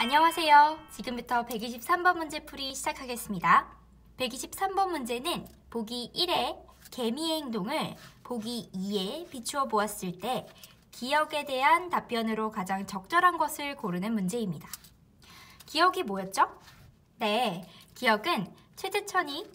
안녕하세요. 지금부터 123번 문제 풀이 시작하겠습니다. 123번 문제는 보기 1의 개미의 행동을 보기 2에 비추어 보았을 때 기억에 대한 답변으로 가장 적절한 것을 고르는 문제입니다. 기억이 뭐였죠? 네, 기억은 최재천이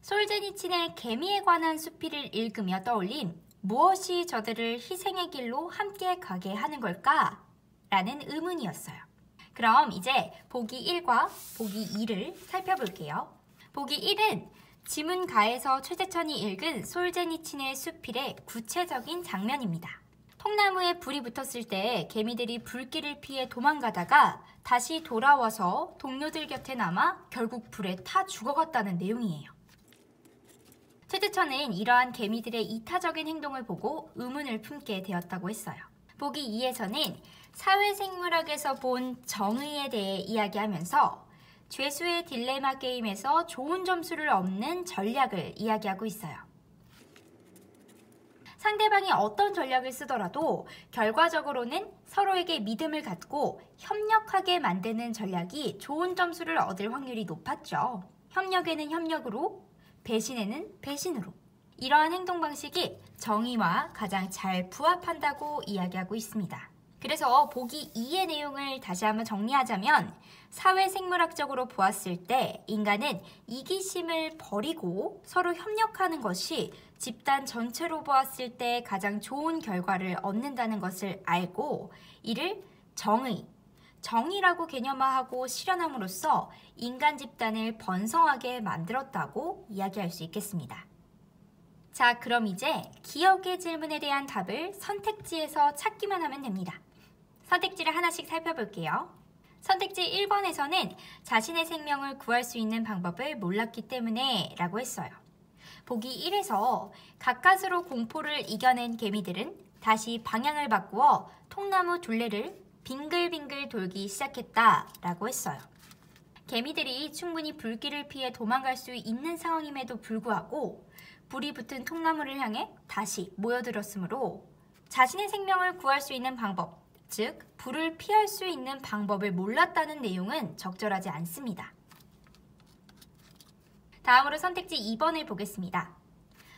솔제니친의 개미에 관한 수필을 읽으며 떠올린 무엇이 저들을 희생의 길로 함께 가게 하는 걸까? 라는 의문이었어요. 그럼 이제 보기 1과 보기 2를 살펴볼게요. 보기 1은 지문가에서 최재천이 읽은 솔제니친의 수필의 구체적인 장면입니다. 통나무에 불이 붙었을 때 개미들이 불길을 피해 도망가다가 다시 돌아와서 동료들 곁에 남아 결국 불에 타 죽어갔다는 내용이에요. 최재천은 이러한 개미들의 이타적인 행동을 보고 의문을 품게 되었다고 했어요. 보기 2에서는 사회생물학에서 본 정의에 대해 이야기하면서 죄수의 딜레마 게임에서 좋은 점수를 얻는 전략을 이야기하고 있어요. 상대방이 어떤 전략을 쓰더라도 결과적으로는 서로에게 믿음을 갖고 협력하게 만드는 전략이 좋은 점수를 얻을 확률이 높았죠. 협력에는 협력으로, 배신에는 배신으로. 이러한 행동 방식이 정의와 가장 잘 부합한다고 이야기하고 있습니다. 그래서 보기 2의 내용을 다시 한번 정리하자면 사회생물학적으로 보았을 때 인간은 이기심을 버리고 서로 협력하는 것이 집단 전체로 보았을 때 가장 좋은 결과를 얻는다는 것을 알고 이를 정의라고 개념화하고 실현함으로써 인간 집단을 번성하게 만들었다고 이야기할 수 있겠습니다. 자, 그럼 이제 기억의 질문에 대한 답을 선택지에서 찾기만 하면 됩니다. 선택지를 하나씩 살펴볼게요. 선택지 1번에서는 자신의 생명을 구할 수 있는 방법을 몰랐기 때문에 라고 했어요. 보기 1에서 가까스로 공포를 이겨낸 개미들은 다시 방향을 바꾸어 통나무 둘레를 빙글빙글 돌기 시작했다 라고 했어요. 개미들이 충분히 불길을 피해 도망갈 수 있는 상황임에도 불구하고 불이 붙은 통나무를 향해 다시 모여들었으므로 자신의 생명을 구할 수 있는 방법, 즉 불을 피할 수 있는 방법을 몰랐다는 내용은 적절하지 않습니다. 다음으로 선택지 2번을 보겠습니다.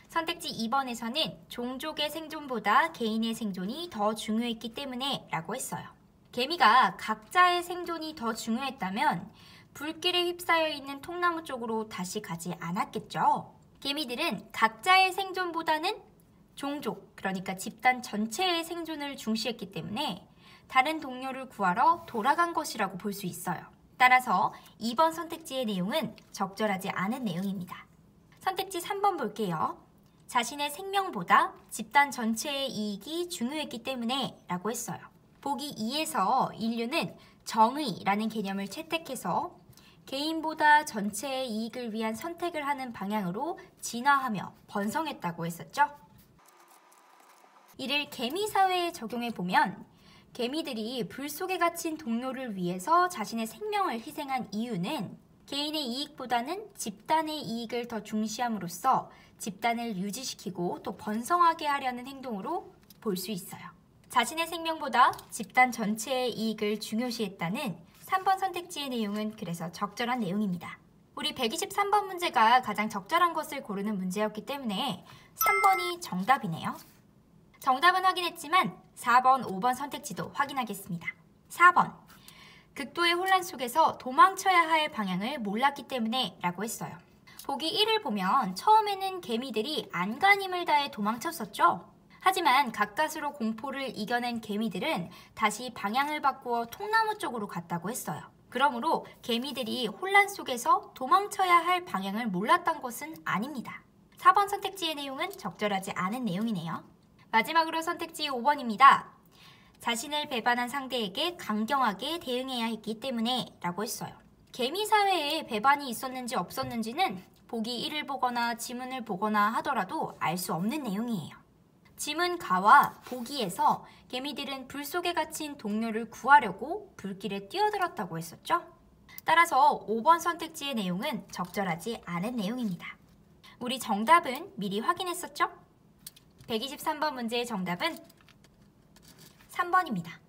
선택지 2번에서는 종족의 생존보다 개인의 생존이 더 중요했기 때문에 라고 했어요. 개미가 각자의 생존이 더 중요했다면 불길에 휩싸여 있는 통나무 쪽으로 다시 가지 않았겠죠. 개미들은 각자의 생존보다는 종족, 그러니까 집단 전체의 생존을 중시했기 때문에 다른 동료를 구하러 돌아간 것이라고 볼 수 있어요. 따라서 2번 선택지의 내용은 적절하지 않은 내용입니다. 선택지 3번 볼게요. 자신의 생명보다 집단 전체의 이익이 중요했기 때문에 라고 했어요. 보기 2에서 인류는 정의라는 개념을 채택해서 개인보다 전체의 이익을 위한 선택을 하는 방향으로 진화하며 번성했다고 했었죠. 이를 개미 사회에 적용해 보면 개미들이 불 속에 갇힌 동료를 위해서 자신의 생명을 희생한 이유는 개인의 이익보다는 집단의 이익을 더 중시함으로써 집단을 유지시키고 또 번성하게 하려는 행동으로 볼 수 있어요. 자신의 생명보다 집단 전체의 이익을 중요시했다는 3번 선택지의 내용은 그래서 적절한 내용입니다. 우리 123번 문제가 가장 적절한 것을 고르는 문제였기 때문에 3번이 정답이네요. 정답은 확인했지만 4번, 5번 선택지도 확인하겠습니다. 4번, 극도의 혼란 속에서 도망쳐야 할 방향을 몰랐기 때문에 라고 했어요. 보기 1을 보면 처음에는 개미들이 안간힘을 다해 도망쳤었죠. 하지만 가까스로 공포를 이겨낸 개미들은 다시 방향을 바꾸어 통나무 쪽으로 갔다고 했어요. 그러므로 개미들이 혼란 속에서 도망쳐야 할 방향을 몰랐던 것은 아닙니다. 4번 선택지의 내용은 적절하지 않은 내용이네요. 마지막으로 선택지 5번입니다. 자신을 배반한 상대에게 강경하게 대응해야 했기 때문에 라고 했어요. 개미 사회에 배반이 있었는지 없었는지는 보기 1을 보거나 지문을 보거나 하더라도 알 수 없는 내용이에요. 지문가와 보기에서 개미들은 불 속에 갇힌 동료를 구하려고 불길에 뛰어들었다고 했었죠. 따라서 5번 선택지의 내용은 적절하지 않은 내용입니다. 우리 정답은 미리 확인했었죠? 123번 문제의 정답은 3번입니다.